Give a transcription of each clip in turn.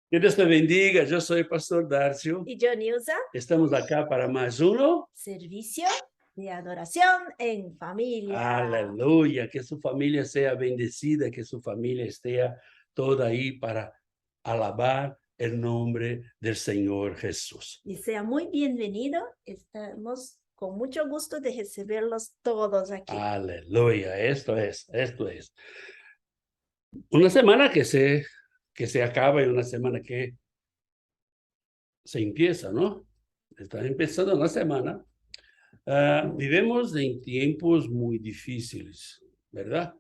Que Dios te bendiga. Yo soy Pastor Darcio. Y yo, Nilsa, Estamos acá para más uno. servicio de adoración en familia. Aleluya. Que su familia sea bendecida, que su familia esté toda ahí para alabar el nombre del Señor Jesús. Y sea muy bienvenido. Estamos con mucho gusto de recibirlos todos aquí. Aleluya. Esto es. Una semana que se acaba y una semana que se empieza, ¿no? Está empezando la semana. Vivimos en tiempos muy difíciles, ¿verdad?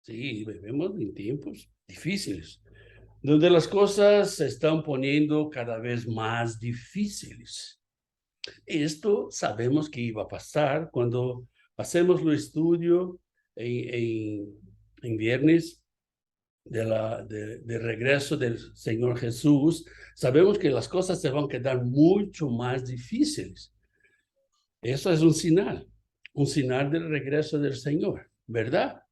Sí, vivimos en tiempos difíciles, donde las cosas se están poniendo cada vez más difíciles. Esto sabemos que iba a pasar cuando hacemos el estudio en viernes de regreso del Señor Jesús. Sabemos que las cosas se van a quedar mucho más difíciles. Eso es un señal del regreso del Señor, ¿verdad?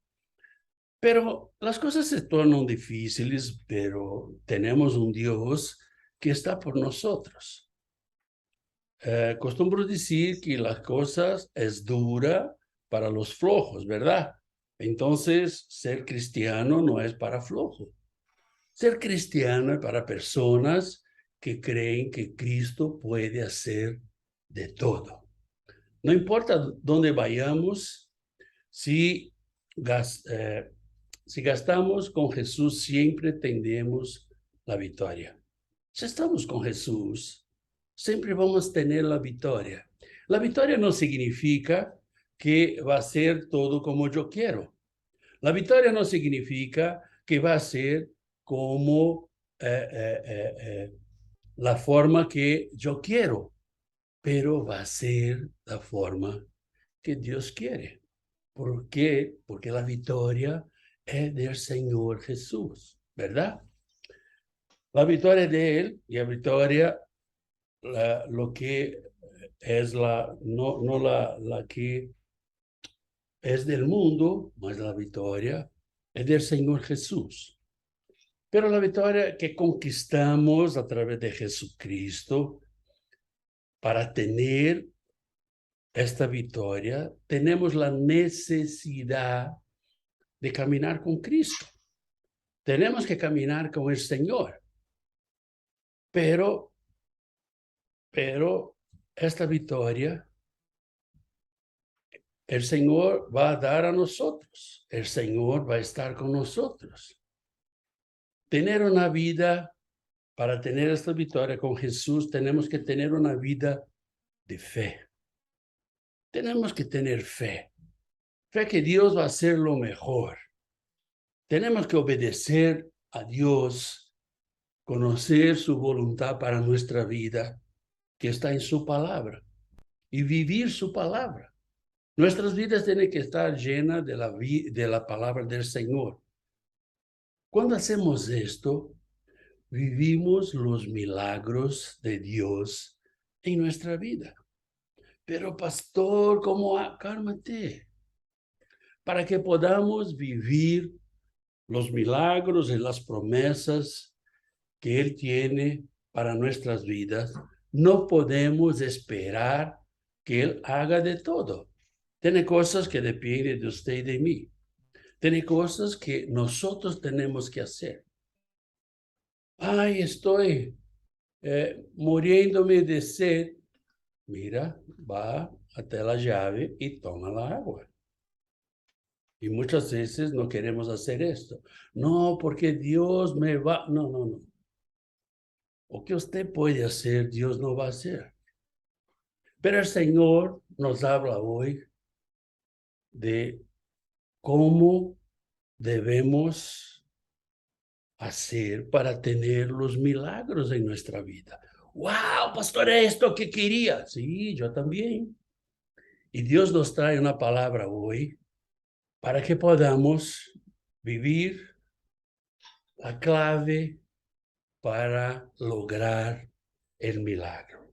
Pero las cosas se tornan difíciles, pero tenemos un Dios que está por nosotros. Costumbro decir que las cosas es dura para los flojos, ¿verdad? Entonces, ser cristiano no es para flojos. Ser cristiano es para personas que creen que Cristo puede hacer de todo. No importa dónde vayamos, si, si gastamos con Jesús, siempre tendremos la victoria. Si estamos con Jesús, siempre vamos a tener la victoria. La victoria no significa que va a ser todo como yo quiero. La victoria no significa que va a ser como la forma que yo quiero, pero va a ser la forma que Dios quiere. ¿Por qué? Porque la victoria es del Señor Jesús, ¿verdad? La victoria de Él y la victoria, lo que es no la que es del mundo, más la victoria es del Señor Jesús. Pero la victoria que conquistamos a través de Jesucristo, para tener esta victoria, tenemos la necesidad de caminar con Cristo. Tenemos que caminar con el Señor. Pero esta victoria, el Señor va a dar a nosotros. El Señor va a estar con nosotros. Tener una vida, para tener esta victoria con Jesús, tenemos que tener una vida de fe. Tenemos que tener fe. Fe que Dios va a hacer lo mejor. Tenemos que obedecer a Dios, conocer su voluntad para nuestra vida, que está en su palabra, y vivir su palabra. Nuestras vidas tienen que estar llenas de la palabra del Señor. Cuando hacemos esto, vivimos los milagros de Dios en nuestra vida. Pero pastor, cálmate, para que podamos vivir los milagros y las promesas que Él tiene para nuestras vidas, no podemos esperar que Él haga de todo. Tiene cosas que dependen de usted y de mí. Tiene cosas que nosotros tenemos que hacer. Ay, estoy muriéndome de sed. Mira, va hasta la llave y toma la agua. Y muchas veces no queremos hacer esto. No, porque Dios me va... No. O que usted puede hacer, Dios no va a hacer. Pero el Señor nos habla hoy de cómo debemos hacer para tener los milagros en nuestra vida. ¡Wow, pastor, esto que quería! Sí, yo también. Y Dios nos trae una palabra hoy para que podamos vivir la clave para lograr el milagro.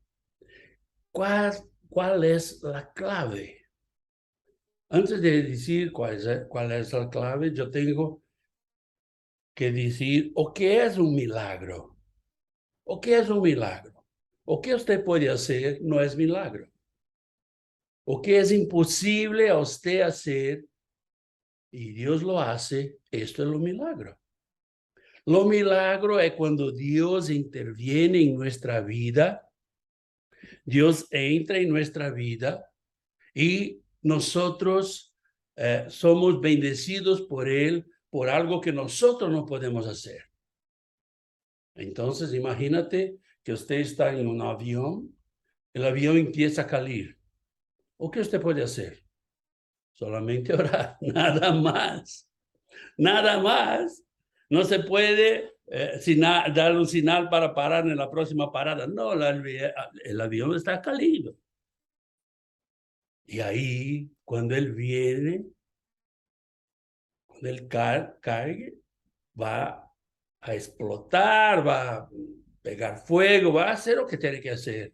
¿Cuál es la clave? Antes de decir cuál es la clave, yo tengo que decir, ¿o qué es un milagro? ¿O qué es un milagro? ¿O qué usted puede hacer no es milagro? ¿O qué es imposible a usted hacer y Dios lo hace? Esto es lo milagro. Lo milagro es cuando Dios interviene en nuestra vida, Dios entra en nuestra vida y nosotros somos bendecidos por Él por algo que nosotros no podemos hacer. Entonces, imagínate que usted está en un avión, el avión empieza a caer. ¿O qué usted puede hacer? Solamente orar, nada más, nada más. No se puede dar un señal para parar en la próxima parada. No, el avión está cayendo. Y ahí, cuando él viene, cuando él cae, va a explotar, va a pegar fuego, va a hacer lo que tiene que hacer.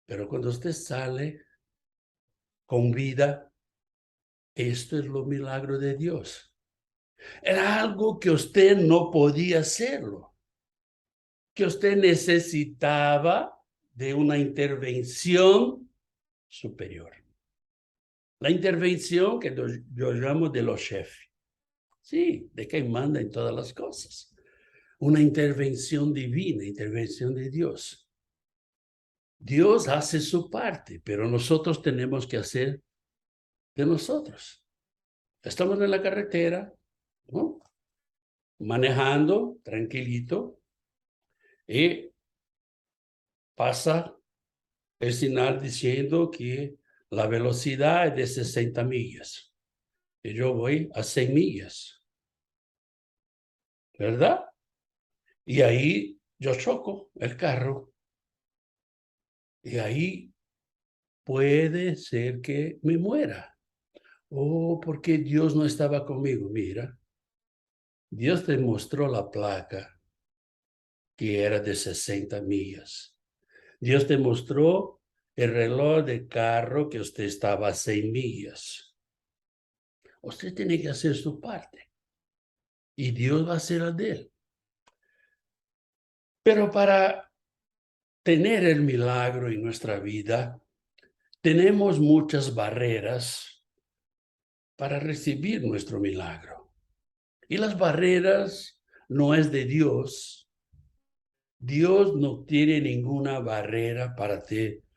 Pero cuando usted sale con vida, esto es lo milagro de Dios. Era algo que usted no podía hacerlo, que usted necesitaba de una intervención superior. La intervención que yo llamo de los jefes. Sí, de quien manda en todas las cosas. Una intervención divina, intervención de Dios. Dios hace su parte, pero nosotros tenemos que hacer de nosotros. Estamos en la carretera, ¿no? Manejando tranquilito y pasa el señal diciendo que la velocidad es de 60 millas y yo voy a 100 millas, ¿verdad? Y ahí yo choco el carro y ahí puede ser que me muera. Oh, porque Dios no estaba conmigo. Mira, Dios te mostró la placa que era de 60 millas. Dios te mostró el reloj de carro que usted estaba a 6 millas. Usted tiene que hacer su parte y Dios va a hacer la de él. Pero para tener el milagro en nuestra vida, tenemos muchas barreras para recibir nuestro milagro. Y las barreras no es de Dios. Dios no tiene ninguna barrera para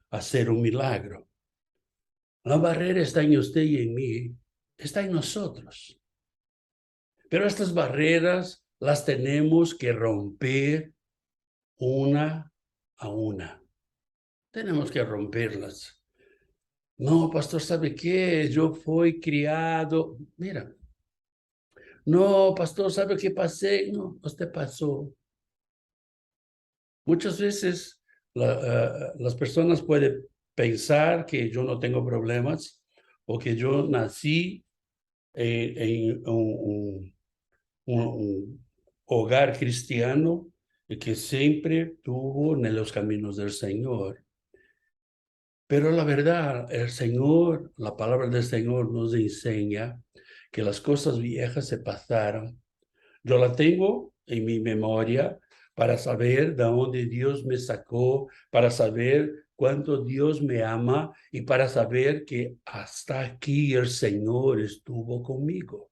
hacer un milagro. La barrera está en usted y en mí, está en nosotros. Pero estas barreras las tenemos que romper una a una. Tenemos que romperlas. No, pastor, ¿sabe qué? Yo fui criado. Mira, no, pastor, ¿sabe qué pasé? No, usted pasó. Muchas veces las personas pueden pensar que yo no tengo problemas o que yo nací en un hogar cristiano y que siempre tuvo en los caminos del Señor. Pero la verdad, el Señor, la palabra del Señor nos enseña que las cosas viejas se pasaron. Yo la tengo en mi memoria para saber de dónde Dios me sacó, para saber cuánto Dios me ama y para saber que hasta aquí el Señor estuvo conmigo.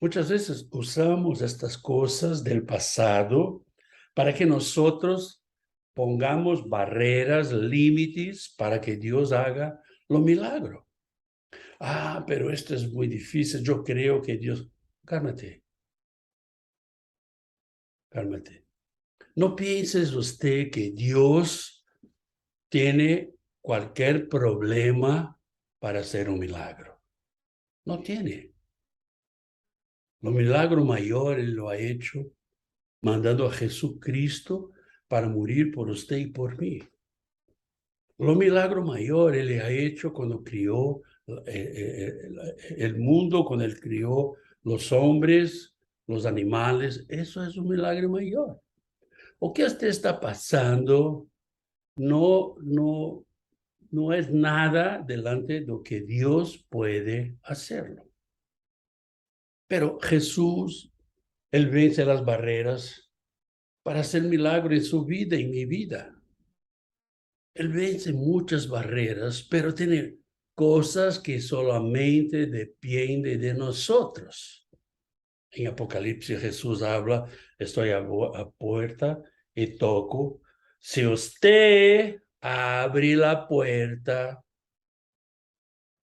Muchas veces usamos estas cosas del pasado para que nosotros pongamos barreras, límites para que Dios haga lo milagro. Ah, pero esto es muy difícil. Yo creo que Dios... Cálmate, cálmate. No pienses usted que Dios tiene cualquier problema para hacer un milagro. No tiene. Lo milagro mayor Él lo ha hecho mandando a Jesucristo para morir por usted y por mí. Lo milagro mayor Él le ha hecho cuando crió el mundo, cuando Él crió los hombres, los animales. Eso es un milagro mayor. O que usted está pasando no es nada delante de lo que Dios puede hacerlo. Pero Jesús, Él vence las barreras para hacer milagro en su vida y mi vida. Él vence muchas barreras, pero tiene cosas que solamente dependen de nosotros. En Apocalipsis Jesús habla, estoy a puerta y toco. Si usted abre la puerta,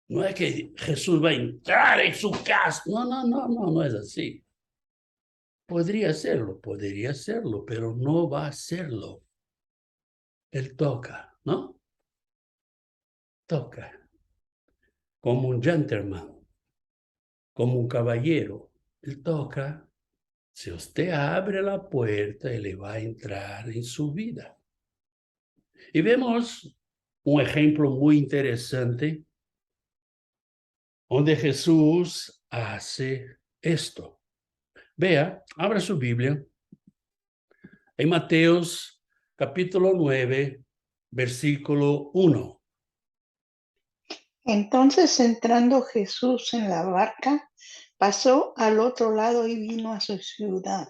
no es que Jesús va a entrar en su casa. No es así. Podría hacerlo, pero no va a hacerlo. Él toca, ¿no? Toca, como un gentleman, como un caballero. Él toca. Si usted abre la puerta, él va a entrar en su vida. Y vemos un ejemplo muy interesante donde Jesús hace esto. Vea, abra su Biblia en Mateos capítulo 9, versículo 1. Entonces, entrando Jesús en la barca, pasó al otro lado y vino a su ciudad.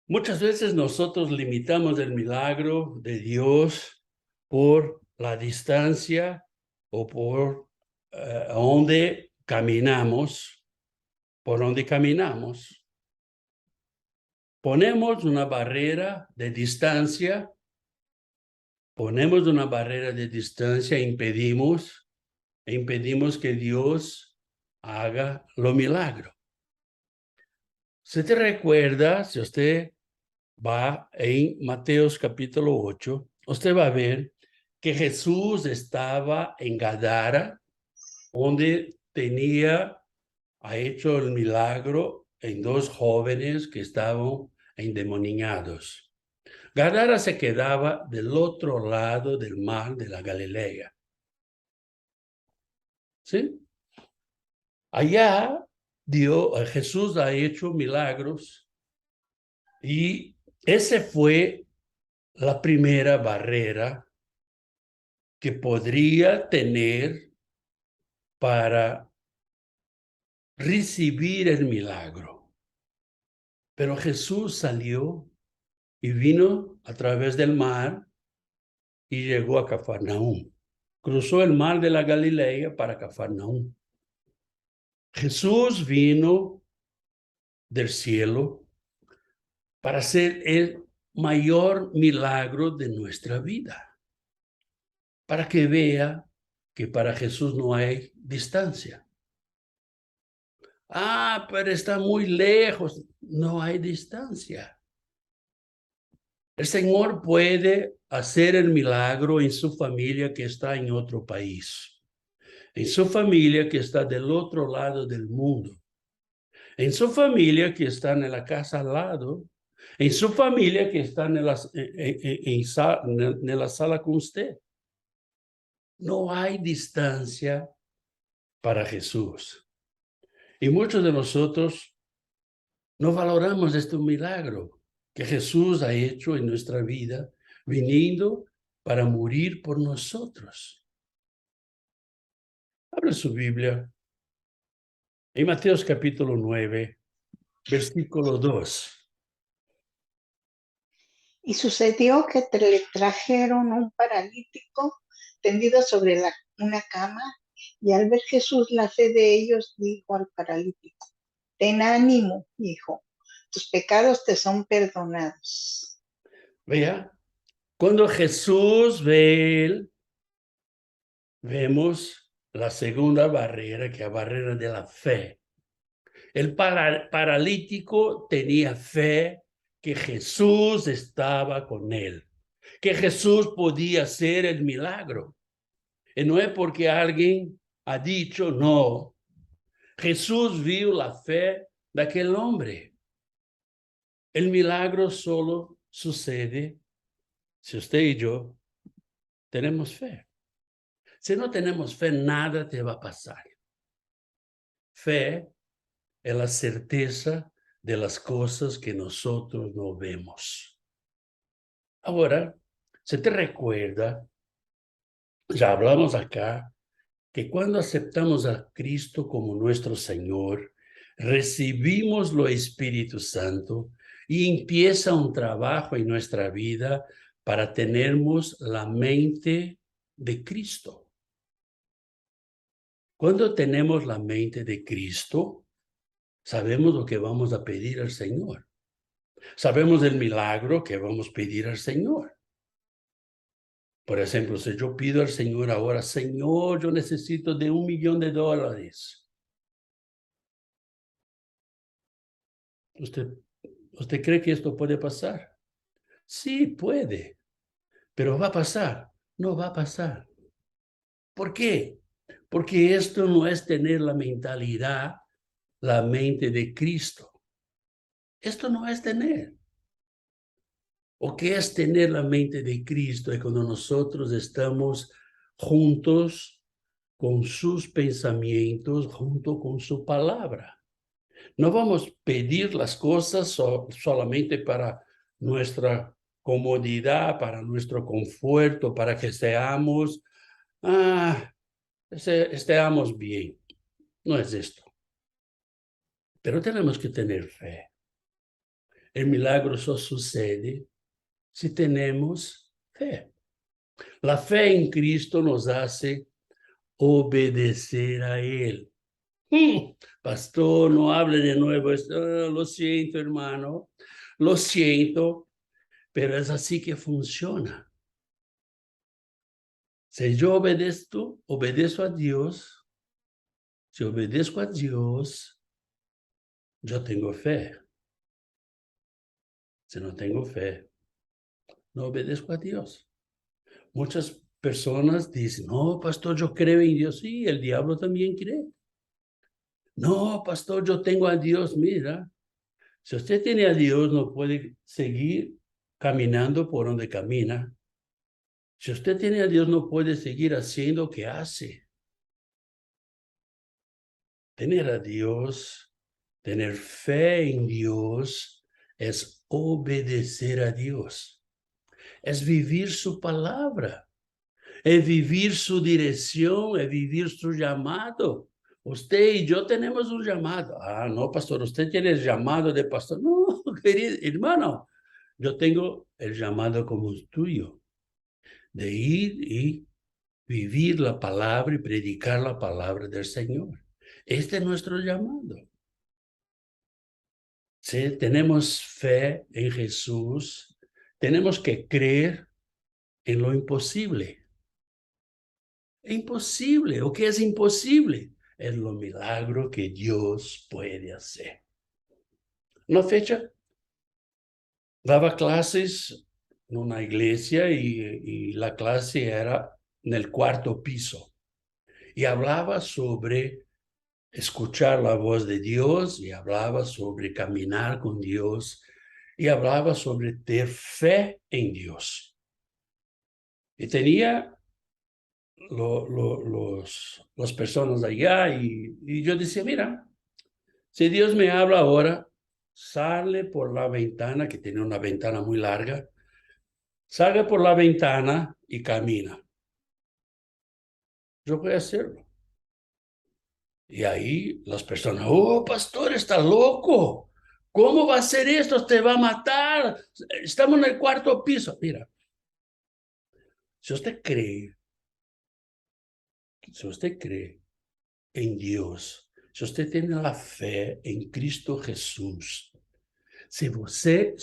Muchas veces nosotros limitamos el milagro de Dios por la distancia o por donde caminamos, por donde caminamos. Ponemos una barrera de distancia, e impedimos que Dios haga lo milagro. ¿Se te recuerda, si usted va en Mateos capítulo 8, usted va a ver que Jesús estaba en Gadara, donde ha hecho el milagro en dos jóvenes que estaban endemoniados. Gadara se quedaba del otro lado del mar de la Galilea. ¿Sí? Allá Jesús ha hecho milagros y esa fue la primera barrera que podría tener para recibir el milagro. Pero Jesús salió y vino a través del mar y llegó a Cafarnaúm. Cruzó el mar de la Galilea para Cafarnaúm. Jesús vino del cielo para hacer el mayor milagro de nuestra vida. Para que vea que para Jesús no hay distancia. Pero está muy lejos. No hay distancia. El Señor puede hacer el milagro en su familia que está en otro país, en su familia que está del otro lado del mundo, en su familia que está en la casa al lado, en su familia que está en la sala con usted. No hay distancia para Jesús. Y muchos de nosotros no valoramos este milagro que Jesús ha hecho en nuestra vida, viniendo para morir por nosotros. Abre su Biblia en Mateos capítulo 9, versículo 2. Y sucedió que le trajeron un paralítico tendido sobre una cama, y al ver Jesús la fe de ellos, dijo al paralítico: ten ánimo, hijo, tus pecados te son perdonados. Vea, cuando Jesús ve él, vemos la segunda barrera, que es la barrera de la fe. El paralítico tenía fe que Jesús estaba con él, que Jesús podía hacer el milagro. Y no es porque alguien ha dicho, no. Jesús vio la fe de aquel hombre. El milagro solo sucede si usted y yo tenemos fe. Si no tenemos fe, nada te va a pasar. Fe es la certeza de las cosas que nosotros no vemos. Ahora, ¿se te recuerda? Ya hablamos acá que cuando aceptamos a Cristo como nuestro Señor, recibimos lo Espíritu Santo Y empieza un trabajo en nuestra vida para tenermos la mente de Cristo. Cuando tenemos la mente de Cristo, sabemos lo que vamos a pedir al Señor. Sabemos el milagro que vamos a pedir al Señor. Por ejemplo, si yo pido al Señor ahora, Señor, yo necesito de $1 millón. ¿Usted cree que esto puede pasar? Sí, puede. ¿Pero va a pasar? No va a pasar. ¿Por qué? Porque esto no es tener la mentalidad, la mente de Cristo. Esto no es tener. ¿O qué es tener la mente de Cristo? Es cuando nosotros estamos juntos con sus pensamientos, junto con su palabra. No vamos a pedir las cosas solamente para nuestra comodidad, para nuestro conforto, para que estemos bien. No es esto. Pero tenemos que tener fe. El milagro solo sucede si tenemos fe. La fe en Cristo nos hace obedecer a Él. Pastor, no hable de nuevo. Lo siento, hermano. Lo siento, pero es así que funciona. Si yo obedezco a Dios, si obedezco a Dios, yo tengo fe. Si no tengo fe, no obedezco a Dios. Muchas personas dicen, no, pastor, yo creo en Dios. Sí, el diablo también cree. No, pastor, yo tengo a Dios. Mira, si usted tiene a Dios, no puede seguir caminando por donde camina. Si usted tiene a Dios, no puede seguir haciendo lo que hace. Tener a Dios, tener fe en Dios, es obedecer a Dios. Es vivir su palabra. Es vivir su dirección, es vivir su llamado. Usted y yo tenemos un llamado. No, pastor, usted tiene el llamado de pastor. No, querido hermano, yo tengo el llamado como tuyo, de ir y vivir la palabra y predicar la palabra del Señor. Este es nuestro llamado. Si tenemos fe en Jesús, tenemos que creer en lo imposible. Imposible. ¿O qué es imposible? Es lo milagro que Dios puede hacer. Una fecha, daba clases en una iglesia y la clase era en el 4º piso. Y hablaba sobre escuchar la voz de Dios, y hablaba sobre caminar con Dios, y hablaba sobre tener fe en Dios. Y tenía las personas allá y yo decía, mira, si Dios me habla ahora, sale por la ventana, que tiene una ventana muy larga, salga por la ventana y camina. Yo voy a hacerlo. Y ahí las personas, oh, pastor, está loco. ¿Cómo va a hacer esto? Te va a matar. Estamos en el 4º piso. Mira, si usted cree en Dios, si usted tiene la fe en Cristo Jesús, si usted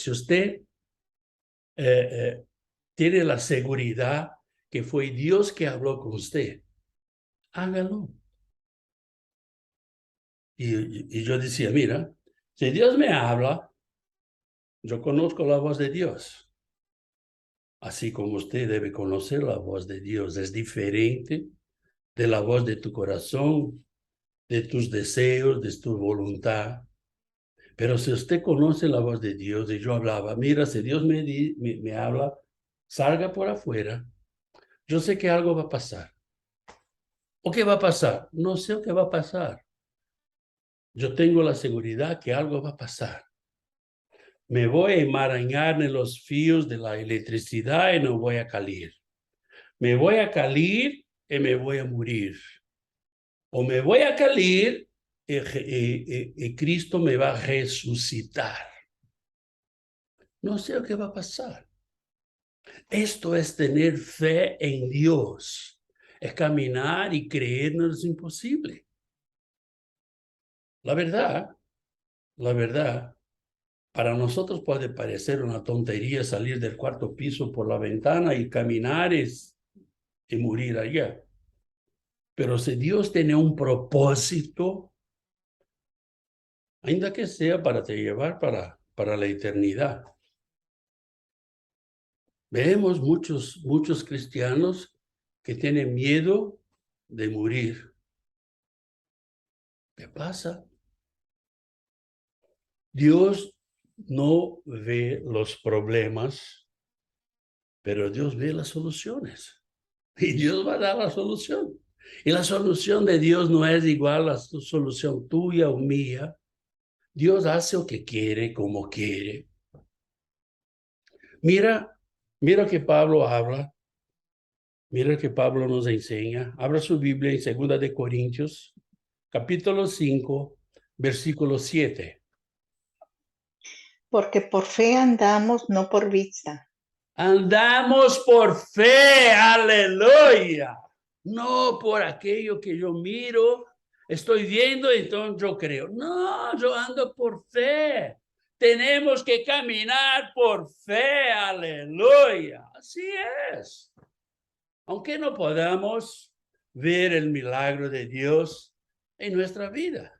tiene la seguridad que fue Dios que habló con usted, hágalo. Y yo decía, mira, si Dios me habla, yo conozco la voz de Dios. Así como usted debe conocer la voz de Dios. Es diferente de la voz de tu corazón, de tus deseos, de tu voluntad. Pero si usted conoce la voz de Dios, y yo hablaba, mira, si Dios me habla, salga por afuera. Yo sé que algo va a pasar. ¿O qué va a pasar? No sé qué va a pasar. Yo tengo la seguridad que algo va a pasar. Me voy a enmarañar en los fíos de la electricidad y no voy a caer. Me voy a caer y me voy a morir. O me voy a caer y Cristo me va a resucitar. No sé qué va a pasar. Esto es tener fe en Dios. Es caminar y creer no es imposible. La verdad, para nosotros puede parecer una tontería salir del cuarto piso por la ventana y caminar y morir allá. Pero si Dios tiene un propósito, ainda que sea para te llevar para la eternidad. Vemos muchos cristianos que tienen miedo de morir. ¿Qué pasa? Dios no ve los problemas, pero Dios ve las soluciones. Y Dios va a dar la solución. Y la solución de Dios no es igual a la solución tuya o mía. Dios hace lo que quiere, como quiere. Mira que Pablo habla. Mira que Pablo nos enseña. Abra su Biblia en 2 de Corintios, capítulo 5, versículo 7. Porque por fe andamos, no por vista. Andamos por fe, aleluya. No por aquello que yo miro, estoy viendo, entonces yo creo. No, yo ando por fe. Tenemos que caminar por fe, aleluya. Así es. Aunque no podamos ver el milagro de Dios en nuestra vida,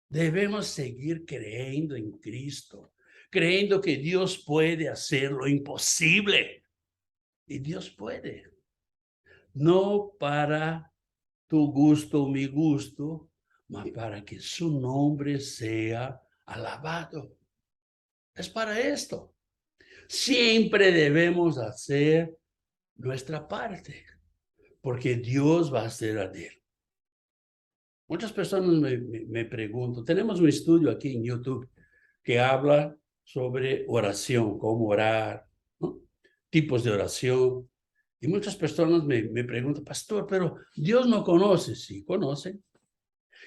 debemos seguir creyendo en Cristo, creyendo que Dios puede hacer lo imposible. Y Dios puede. No para tu gusto o mi gusto, mas para que su nombre sea alabado. Es para esto. Siempre debemos hacer nuestra parte, porque Dios va a hacer a él. Muchas personas me preguntan, tenemos un estudio aquí en YouTube que habla sobre oración, cómo orar, ¿no? Tipos de oración. Y muchas personas me preguntan, pastor, pero Dios no conoce. Sí, conoce.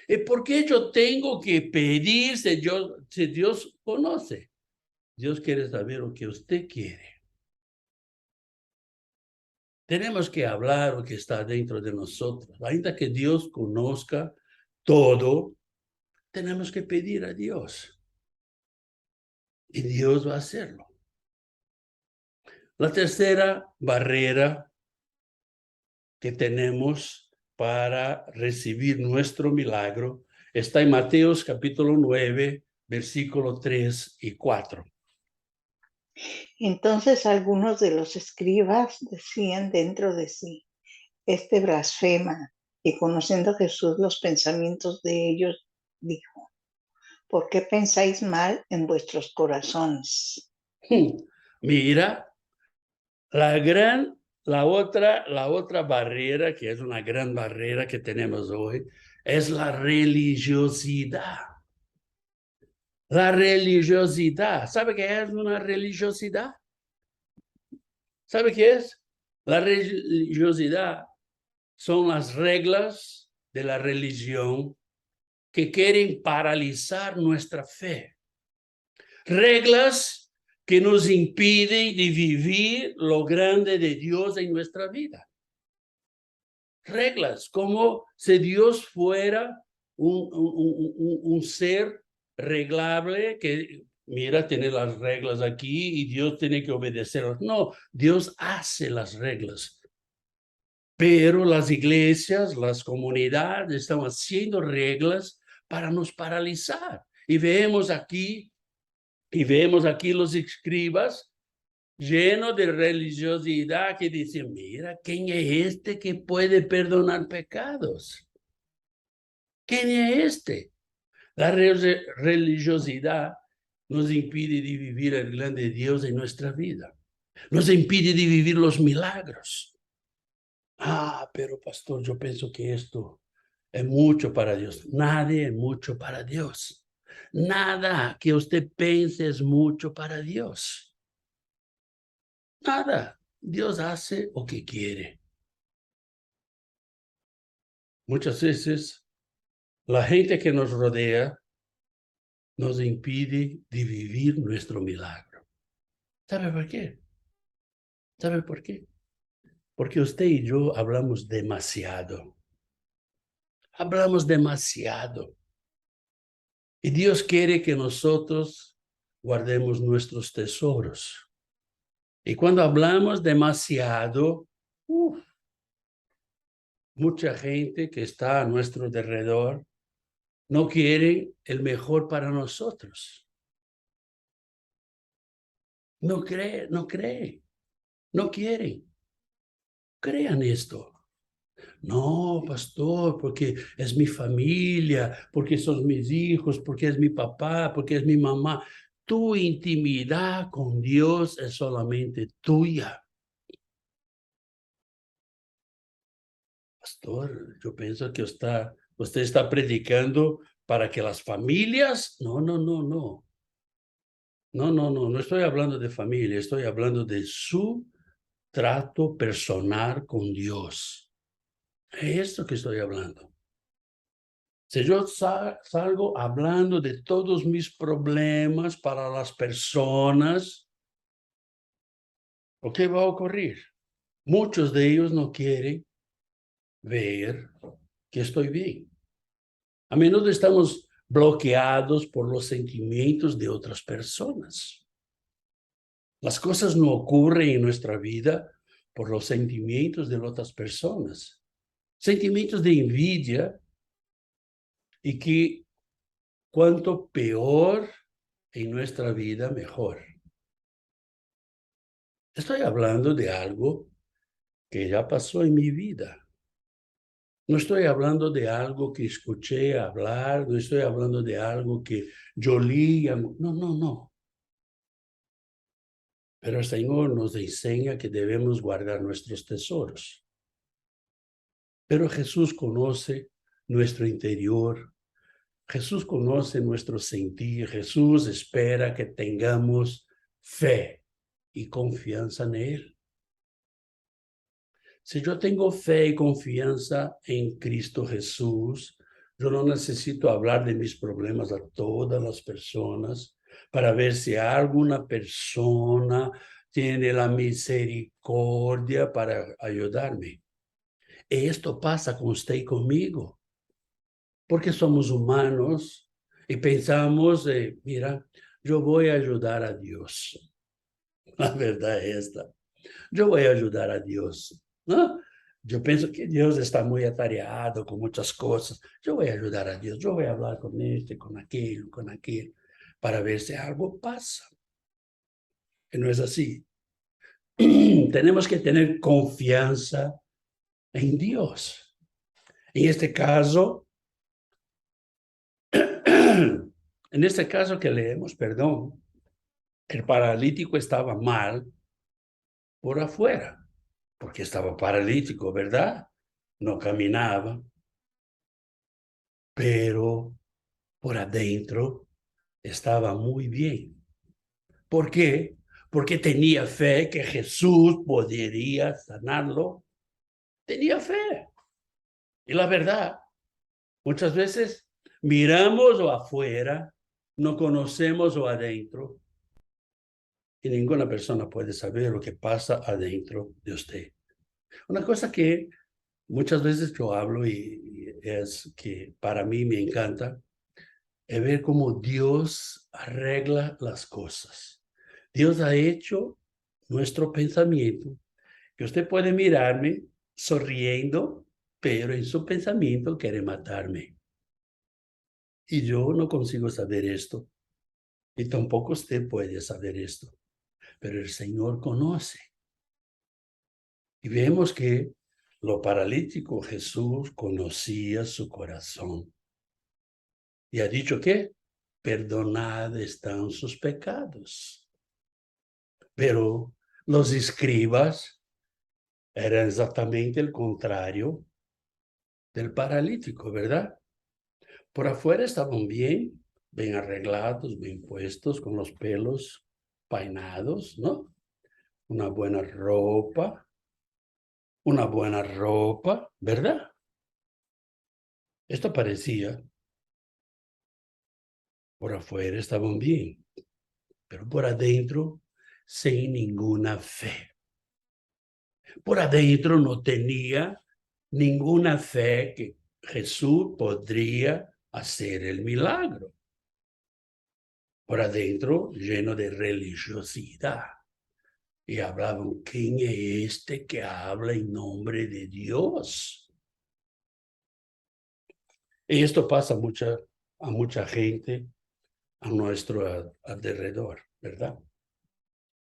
¿Y por qué yo tengo que pedir si Dios conoce? Dios quiere saber lo que usted quiere. Tenemos que hablar lo que está dentro de nosotros. Ainda que Dios conozca todo, tenemos que pedir a Dios. Y Dios va a hacerlo. La tercera barrera que tenemos para recibir nuestro milagro está en Mateos capítulo 9, versículos 3 y 4. Entonces algunos de los escribas decían dentro de sí, este blasfema, y conociendo Jesús los pensamientos de ellos, dijo, ¿por qué pensáis mal en vuestros corazones? Mira, la otra barrera, que es una gran barrera que tenemos hoy, es la religiosidad. La religiosidad. ¿Sabe qué es una religiosidad? ¿Sabe qué es? La religiosidad son las reglas de la religión que quieren paralizar nuestra fe. Reglas que nos impiden de vivir lo grande de Dios en nuestra vida. Reglas, como si Dios fuera un ser reglable que, mira, tiene las reglas aquí y Dios tiene que obedecerlas. No, Dios hace las reglas. Pero las iglesias, las comunidades están haciendo reglas para nos paralizar. Y vemos aquí los escribas llenos de religiosidad que dicen, mira, ¿quién es este que puede perdonar pecados? ¿Quién es este? La religiosidad nos impide de vivir el grande Dios en nuestra vida. Nos impide de vivir los milagros. Ah, pero pastor, yo pienso que esto es mucho para Dios. Nadie es mucho para Dios. Nada que usted piense es mucho para Dios. Nada. Dios hace lo que quiere. Muchas veces la gente que nos rodea nos impide de vivir nuestro milagro. ¿Sabe por qué? ¿Sabe por qué? Porque usted y yo hablamos demasiado. Hablamos demasiado. Y Dios quiere que nosotros guardemos nuestros tesoros. Y cuando hablamos demasiado, mucha gente que está a nuestro alrededor no quiere el mejor para nosotros. No cree, no quieren. Crean esto. No, pastor, porque es mi familia, porque son mis hijos, porque es mi papá, porque es mi mamá. Tu intimidad con Dios es solamente tuya. Pastor, yo pienso que usted está predicando para que las familias... No, no, no, no. No estoy hablando de familia, estoy hablando de su trato personal con Dios. Es esto que estoy hablando. Si yo salgo hablando de todos mis problemas para las personas, ¿qué va a ocurrir? Muchos de ellos no quieren ver que estoy bien. A menudo estamos bloqueados por los sentimientos de otras personas. Las cosas no ocurren en nuestra vida por los sentimientos de otras personas. Sentimientos de envidia y que cuanto peor en nuestra vida, mejor. Estoy hablando de algo que ya pasó en mi vida. No estoy hablando de algo que escuché hablar, no estoy hablando de algo que yo leí. No. Pero el Señor nos enseña que debemos guardar nuestros tesoros. Pero Jesús conoce nuestro interior. Jesús conoce nuestro sentir. Jesús espera que tengamos fe y confianza en Él. Si yo tengo fe y confianza en Cristo Jesús, yo no necesito hablar de mis problemas a todas las personas para ver si alguna persona tiene la misericordia para ayudarme. Esto pasa con usted y conmigo, porque somos humanos y pensamos, mira, yo voy a ayudar a Dios. La verdad es esta. Yo voy a ayudar a Dios, ¿no? Yo pienso que Dios está muy atareado con muchas cosas. Yo voy a ayudar a Dios. Yo voy a hablar con este, con aquel, para ver si algo pasa. Que no es así. Tenemos que tener confianza en Dios. En este caso, que leemos, perdón, el paralítico estaba mal por afuera, porque estaba paralítico, ¿verdad? No caminaba, pero por adentro estaba muy bien. ¿Por qué? Porque tenía fe que Jesús podría sanarlo. Tenía fe. Y la verdad, muchas veces miramos o afuera, no conocemos o adentro, y ninguna persona puede saber lo que pasa adentro de usted. Una cosa que muchas veces yo hablo y es que para mí me encanta, es ver cómo Dios arregla las cosas. Dios ha hecho nuestro pensamiento, que usted puede mirarme sonriendo, pero en su pensamiento quiere matarme. Y yo no consigo saber esto, y tampoco usted puede saber esto, pero el Señor conoce. Y vemos que lo paralítico, Jesús conocía su corazón. Y ha dicho que perdonad están sus pecados. Pero los escribas eran exactamente el contrario del paralítico, ¿verdad? Por afuera estaban bien arreglados, bien puestos, con los pelos peinados, ¿no? Una buena ropa, ¿verdad? Esto parecía, por afuera estaban bien, pero por adentro sin ninguna fe. Por adentro no tenía ninguna fe que Jesús podría hacer el milagro. Por adentro, lleno de religiosidad. Y hablaban, ¿quién es este que habla en nombre de Dios? Y esto pasa a mucha gente a nuestro alrededor, ¿verdad?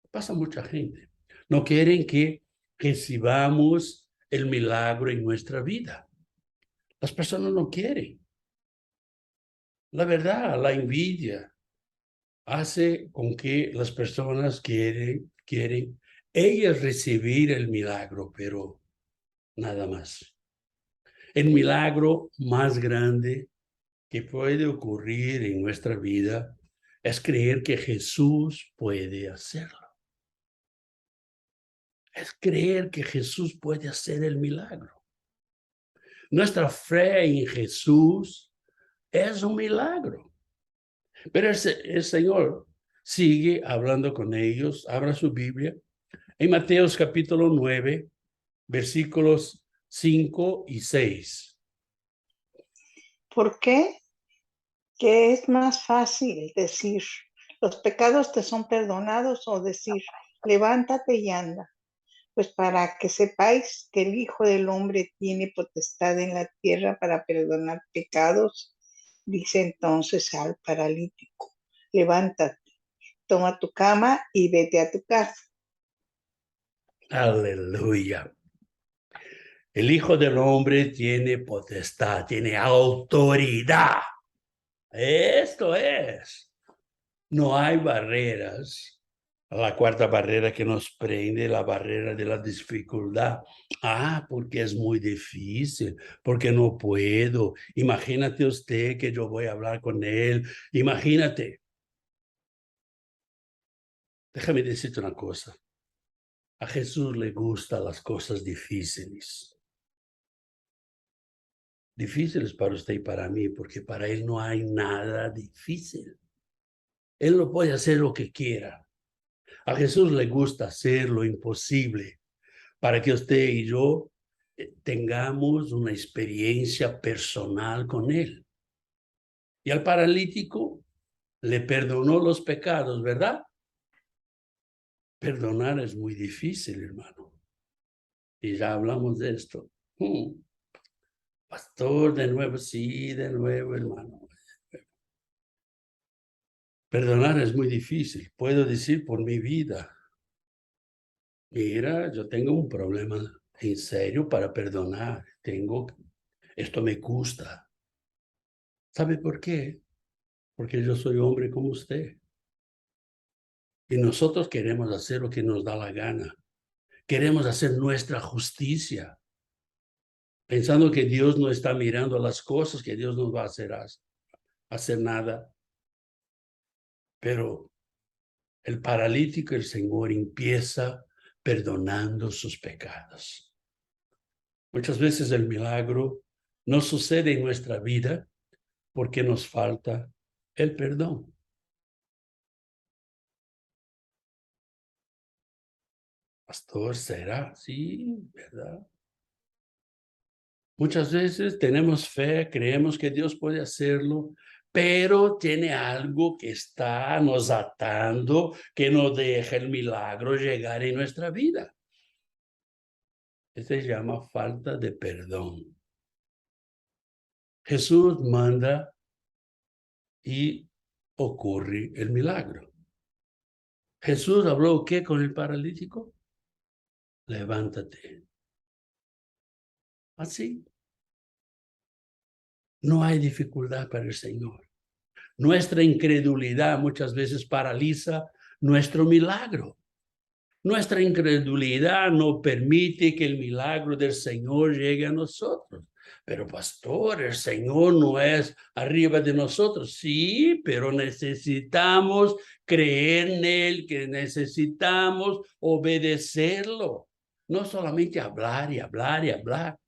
Pasa mucha gente. No quieren que recibamos el milagro en nuestra vida. Las personas no quieren. La verdad, la envidia hace con que las personas quieren ellas recibir el milagro, pero nada más. El milagro más grande que puede ocurrir en nuestra vida es creer que Jesús puede hacerlo. Es creer que Jesús puede hacer el milagro. Nuestra fe en Jesús es un milagro. Pero el Señor sigue hablando con ellos. Abra su Biblia. En Mateos capítulo 9, versículos 5 y 6. ¿Por qué? ¿Qué es más fácil decir, los pecados te son perdonados, o decir, levántate y anda? Pues para que sepáis que el Hijo del Hombre tiene potestad en la tierra para perdonar pecados, dice entonces al paralítico, levántate, toma tu cama y vete a tu casa. Aleluya. El Hijo del Hombre tiene potestad, tiene autoridad. Esto es. No hay barreras. La cuarta barrera que nos prende, la barrera de la dificultad. Porque es muy difícil, porque no puedo. Imagínate usted que yo voy a hablar con él. Imagínate. Déjame decirte una cosa. A Jesús le gustan las cosas difíciles. Difíciles para usted y para mí, porque para él no hay nada difícil. Él no puede hacer lo que quiera. A Jesús le gusta hacer lo imposible para que usted y yo tengamos una experiencia personal con él. Y al paralítico le perdonó los pecados, ¿verdad? Perdonar es muy difícil, hermano. Y ya hablamos de esto. Pastor, de nuevo, sí, de nuevo, hermano. Perdonar es muy difícil. Puedo decir por mi vida. Mira, yo tengo un problema en serio para perdonar. Esto me gusta. ¿Sabe por qué? Porque yo soy hombre como usted. Y nosotros queremos hacer lo que nos da la gana. Queremos hacer nuestra justicia. Pensando que Dios no está mirando las cosas, que Dios no va a hacer nada. Pero el paralítico, el Señor empieza perdonando sus pecados. Muchas veces el milagro no sucede en nuestra vida porque nos falta el perdón. Pastor, ¿será? Sí, ¿verdad? Muchas veces tenemos fe, creemos que Dios puede hacerlo, pero tiene algo que está nos atando, que no deja el milagro llegar en nuestra vida. Se llama falta de perdón. Jesús manda y ocurre el milagro. Jesús habló, ¿qué con el paralítico? Levántate. Así. No hay dificultad para el Señor. Nuestra incredulidad muchas veces paraliza nuestro milagro. Nuestra incredulidad no permite que el milagro del Señor llegue a nosotros. Pero pastor, el Señor no es arriba de nosotros. Sí, pero necesitamos creer en Él, que necesitamos obedecerlo. No solamente hablar y hablar y hablar.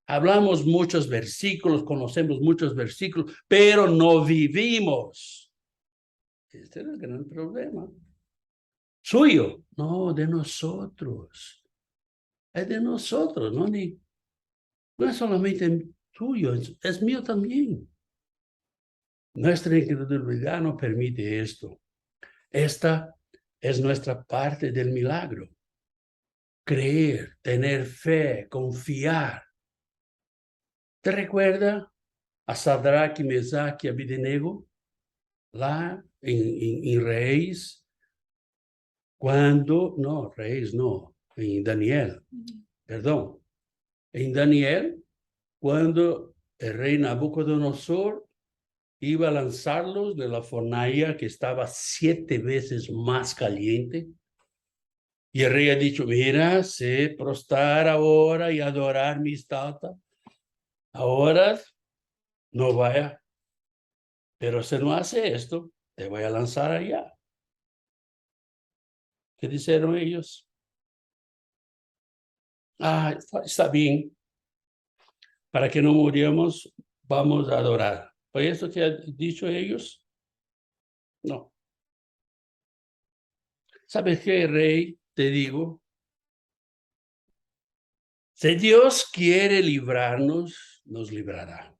Hablamos muchos versículos, conocemos muchos versículos, pero no vivimos. Este es el gran problema. suyo. No, de nosotros. Es de nosotros, no es solamente tuyo, es mío también. Nuestra incredulidad no permite esto. Esta es nuestra parte del milagro. Creer, tener fe, confiar. ¿Te recuerda a Sadrach, Mesach y Abednego? Lá en Reis, cuando, no, Reis no, en Daniel, perdón. En Daniel, cuando el rey Nabucodonosor iba a lanzarlos de la fornalla que estaba 7 veces más caliente. Y el rey ha dicho, mira, sé prostrar ahora y adorar mi estatua. Ahora no vaya. Pero si no hace esto, te voy a lanzar allá. ¿Qué dijeron ellos? Ah, está bien. Para que no muramos, vamos a adorar. ¿Fue eso que han dicho ellos? No. ¿Sabes qué, rey? Te digo, si Dios quiere librarnos, nos librará.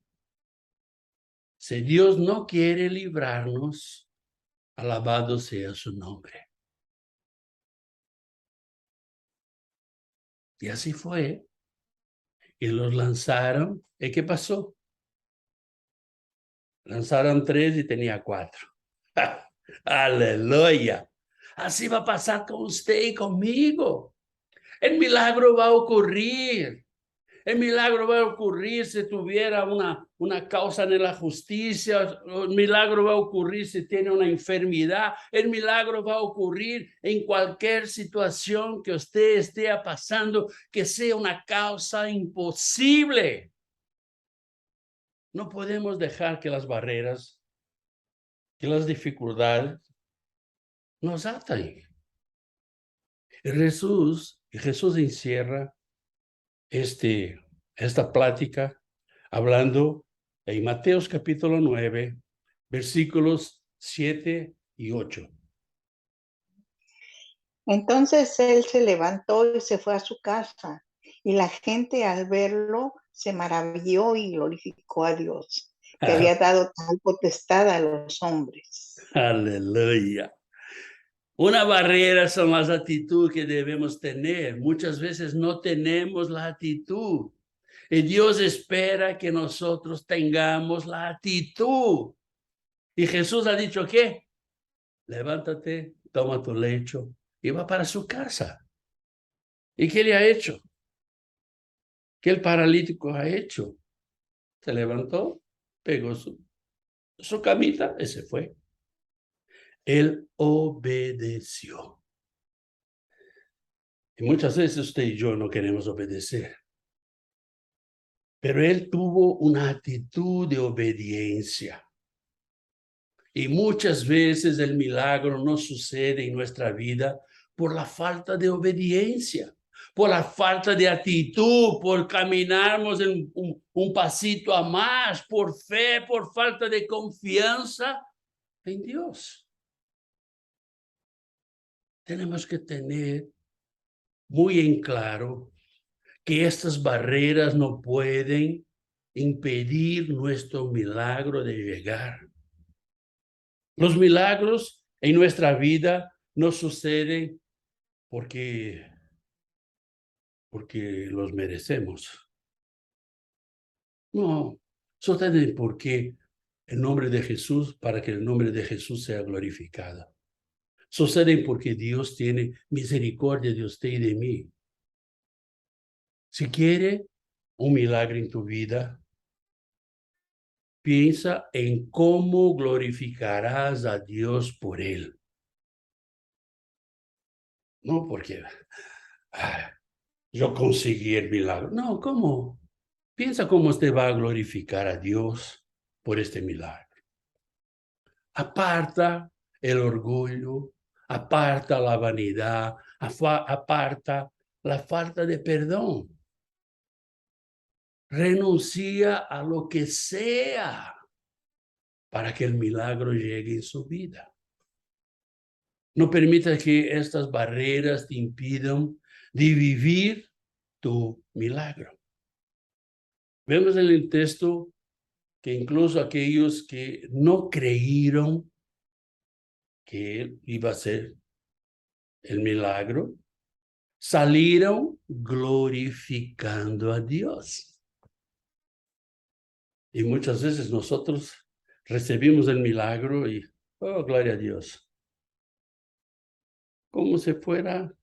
Si Dios no quiere librarnos, alabado sea su nombre. Y así fue. Y los lanzaron. ¿Y qué pasó? Lanzaron 3 y tenía 4. Aleluya. Así va a pasar con usted y conmigo. El milagro va a ocurrir. El milagro va a ocurrir si tuviera una causa en la justicia. El milagro va a ocurrir si tiene una enfermedad. El milagro va a ocurrir en cualquier situación que usted esté pasando, que sea una causa imposible. No podemos dejar que las barreras, que las dificultades nos atan. Jesús encierra esta plática hablando en Mateos capítulo 9, versículos 7 y 8. Entonces él se levantó y se fue a su casa, y la gente al verlo se maravilló y glorificó a Dios, que había dado tal potestad a los hombres. Aleluya. Una barrera son las actitudes que debemos tener. Muchas veces no tenemos la actitud. Y Dios espera que nosotros tengamos la actitud. Y Jesús ha dicho, ¿qué? Levántate, toma tu lecho y va para su casa. ¿Y qué le ha hecho? ¿Qué el paralítico ha hecho? Se levantó, pegó su camita y se fue. Él obedeció. Y muchas veces usted y yo no queremos obedecer. Pero él tuvo una actitud de obediencia. Y muchas veces el milagro no sucede en nuestra vida por la falta de obediencia, por la falta de actitud, por caminarnos en un pasito a más, por fe, por falta de confianza en Dios. Tenemos que tener muy en claro que estas barreras no pueden impedir nuestro milagro de llegar. Los milagros en nuestra vida no suceden porque los merecemos. No, suceden porque el nombre de Jesús, para que el nombre de Jesús sea glorificado. Suceden porque Dios tiene misericordia de usted y de mí. Si quiere un milagro en tu vida, piensa en cómo glorificarás a Dios por él. No porque yo conseguí el milagro. No, ¿cómo? Piensa cómo usted va a glorificar a Dios por este milagro. Aparta el orgullo, aparta la vanidad, aparta la falta de perdón. Renuncia a lo que sea para que el milagro llegue en su vida. No permita que estas barreras te impidan de vivir tu milagro. Vemos en el texto que incluso aquellos que no creyeron que él iba a hacer el milagro, salieron glorificando a Dios. Y muchas veces nosotros recibimos el milagro y, oh, gloria a Dios, como si fuera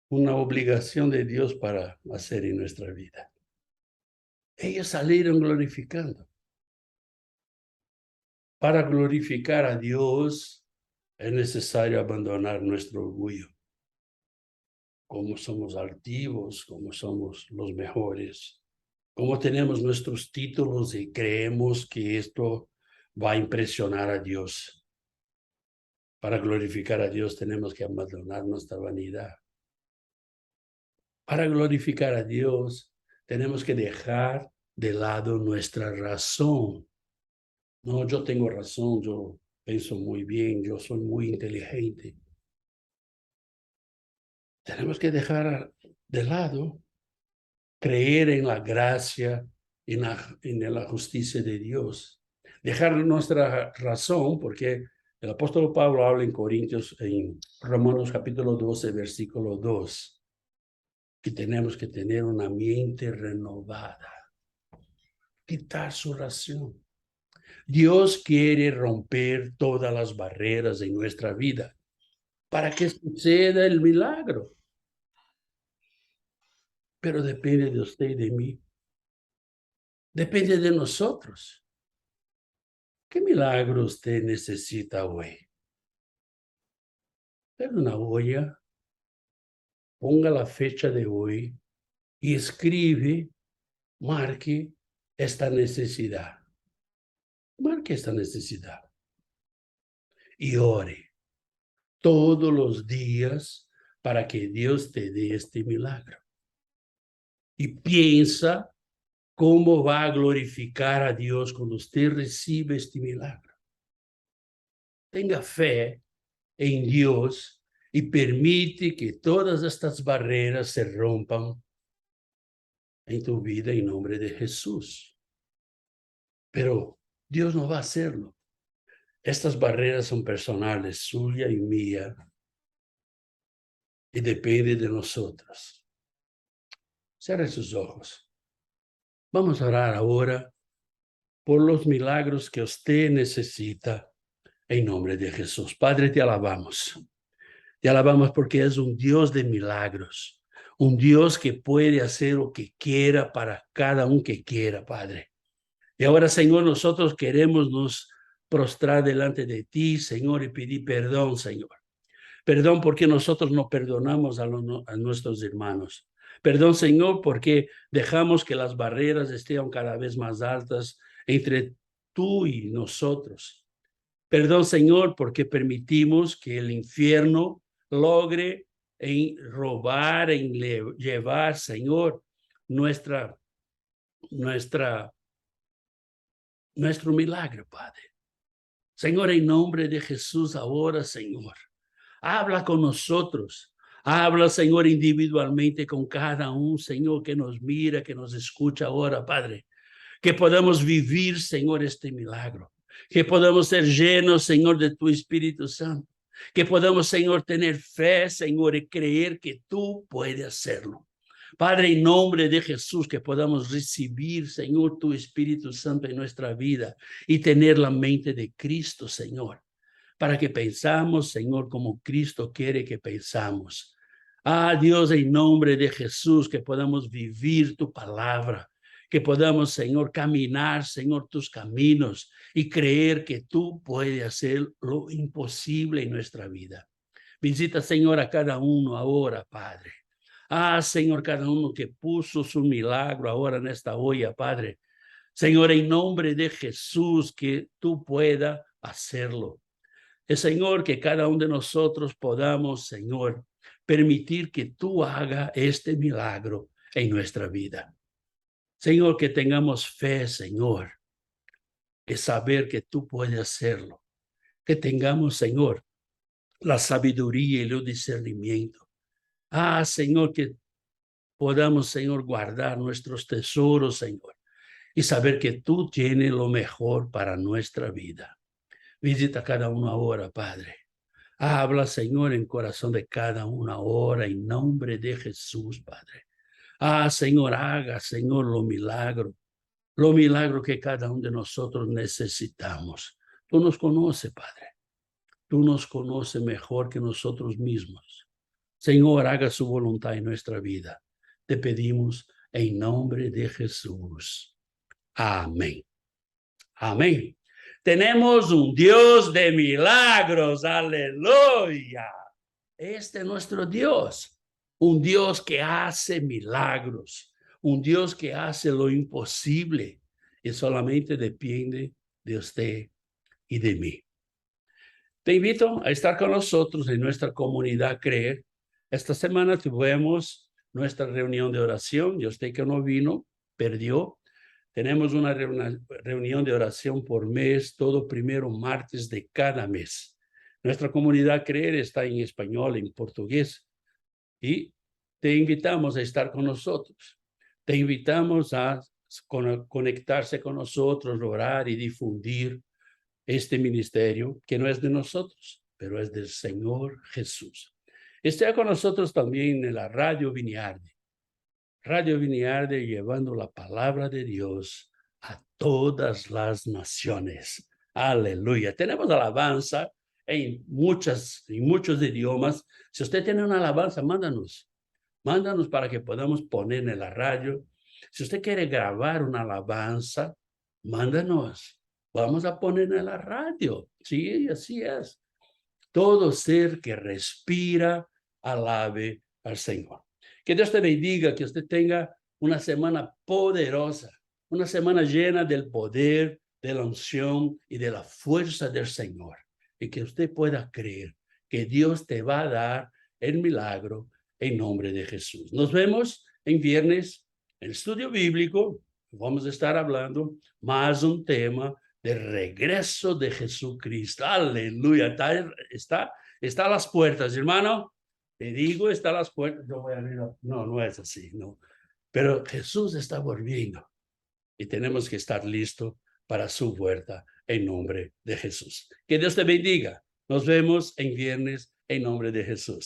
una obligación de Dios para hacer en nuestra vida. Ellos salieron glorificando. Para glorificar a Dios es necesario abandonar nuestro orgullo. Como somos altivos, como somos los mejores, como tenemos nuestros títulos y creemos que esto va a impresionar a Dios. Para glorificar a Dios tenemos que abandonar nuestra vanidad. Para glorificar a Dios tenemos que dejar de lado nuestra razón. No, yo tengo razón, yo pienso muy bien, yo soy muy inteligente. Tenemos que dejar de lado, creer en la gracia, en la justicia de Dios. Dejar nuestra razón, porque el apóstol Pablo habla en Corintios, en Romanos capítulo 12, versículo 2, que tenemos que tener una mente renovada, quitar su razón. Dios quiere romper todas las barreras en nuestra vida para que suceda el milagro. Pero depende de usted y de mí. Depende de nosotros. ¿Qué milagro usted necesita hoy? Pega una olla, ponga la fecha de hoy y escribe, marque esta necesidad. Marque esta necesidad. Y ore todos los días para que Dios te dé este milagro. Y piensa cómo va a glorificar a Dios cuando usted recibe este milagro. Tenga fe en Dios y permite que todas estas barreras se rompan en tu vida en nombre de Jesús. Pero Dios no va a hacerlo. Estas barreras son personales, suya y mía, y depende de nosotros. Cierre sus ojos. Vamos a orar ahora por los milagros que usted necesita en nombre de Jesús. Padre, te alabamos. Te alabamos porque es un Dios de milagros, un Dios que puede hacer lo que quiera para cada uno que quiera, Padre. Y ahora, Señor, nosotros queremos nos prostrar delante de ti, Señor, y pedir perdón, Señor. Perdón porque nosotros no perdonamos a nuestros hermanos. Perdón, Señor, porque dejamos que las barreras estén cada vez más altas entre tú y nosotros. Perdón, Señor, porque permitimos que el infierno logre en robar, en llevar, Señor, nuestro milagro, Padre. Señor, en nombre de Jesús, ahora, Señor, habla con nosotros. Habla, Señor, individualmente con cada uno, Señor, que nos mira, que nos escucha ahora, Padre. Que podamos vivir, Señor, este milagro. Que podamos ser llenos, Señor, de tu Espíritu Santo. Que podamos, Señor, tener fe, Señor, y creer que tú puedes hacerlo. Padre, en nombre de Jesús, que podamos recibir, Señor, tu Espíritu Santo en nuestra vida y tener la mente de Cristo, Señor, para que pensamos, Señor, como Cristo quiere que pensamos. Ah, Dios, en nombre de Jesús, que podamos vivir tu palabra, que podamos, Señor, caminar, Señor, tus caminos y creer que tú puedes hacer lo imposible en nuestra vida. Visita, Señor, a cada uno ahora, Padre. Ah, Señor, cada uno que puso su milagro ahora en esta olla, Padre. Señor, en nombre de Jesús, que tú puedas hacerlo. Señor, que cada uno de nosotros podamos, Señor, permitir que tú hagas este milagro en nuestra vida. Señor, que tengamos fe, Señor, y saber que tú puedes hacerlo. Que tengamos, Señor, la sabiduría y el discernimiento. Señor, que podamos, Señor, guardar nuestros tesoros, Señor, y saber que tú tienes lo mejor para nuestra vida. Visita cada uno ahora, Padre. Habla, Señor, en corazón de cada uno ahora, en nombre de Jesús, Padre. Señor, haga, Señor, lo milagro que cada uno de nosotros necesitamos. Tú nos conoces, Padre. Tú nos conoces mejor que nosotros mismos. Señor, haga su voluntad en nuestra vida. Te pedimos en nombre de Jesús. Amén. Amén. Tenemos un Dios de milagros. Aleluya. Este es nuestro Dios. Un Dios que hace milagros. Un Dios que hace lo imposible. Y solamente depende de usted y de mí. Te invito a estar con nosotros en nuestra comunidad Creer. Esta semana tuvimos nuestra reunión de oración. Y usted que no vino, perdió. Tenemos una reunión de oración por mes, todo primero martes de cada mes. Nuestra comunidad Creer está en español, en portugués. Y te invitamos a estar con nosotros. Te invitamos a conectarse con nosotros, orar y difundir este ministerio que no es de nosotros, pero es del Señor Jesús. Esté con nosotros también en la Radio Viñarde. Radio Viñarde llevando la palabra de Dios a todas las naciones. Aleluya. Tenemos alabanza en muchos idiomas. Si usted tiene una alabanza, mándanos para que podamos poner en la radio. Si usted quiere grabar una alabanza, mándanos. Vamos a poner en la radio. Sí, así es. Todo ser que respira, alabe al Señor. Que Dios te bendiga, que usted tenga una semana poderosa, una semana llena del poder, de la unción y de la fuerza del Señor. Y que usted pueda creer que Dios te va a dar el milagro en nombre de Jesús. Nos vemos en viernes en el estudio bíblico. Vamos a estar hablando más un tema de regreso de Jesucristo. Aleluya. Está a las puertas, hermano. Te digo, está a las puertas. Yo voy a abrir. No es así, no. Pero Jesús está volviendo y tenemos que estar listos para su vuelta en nombre de Jesús. Que Dios te bendiga. Nos vemos en viernes en nombre de Jesús.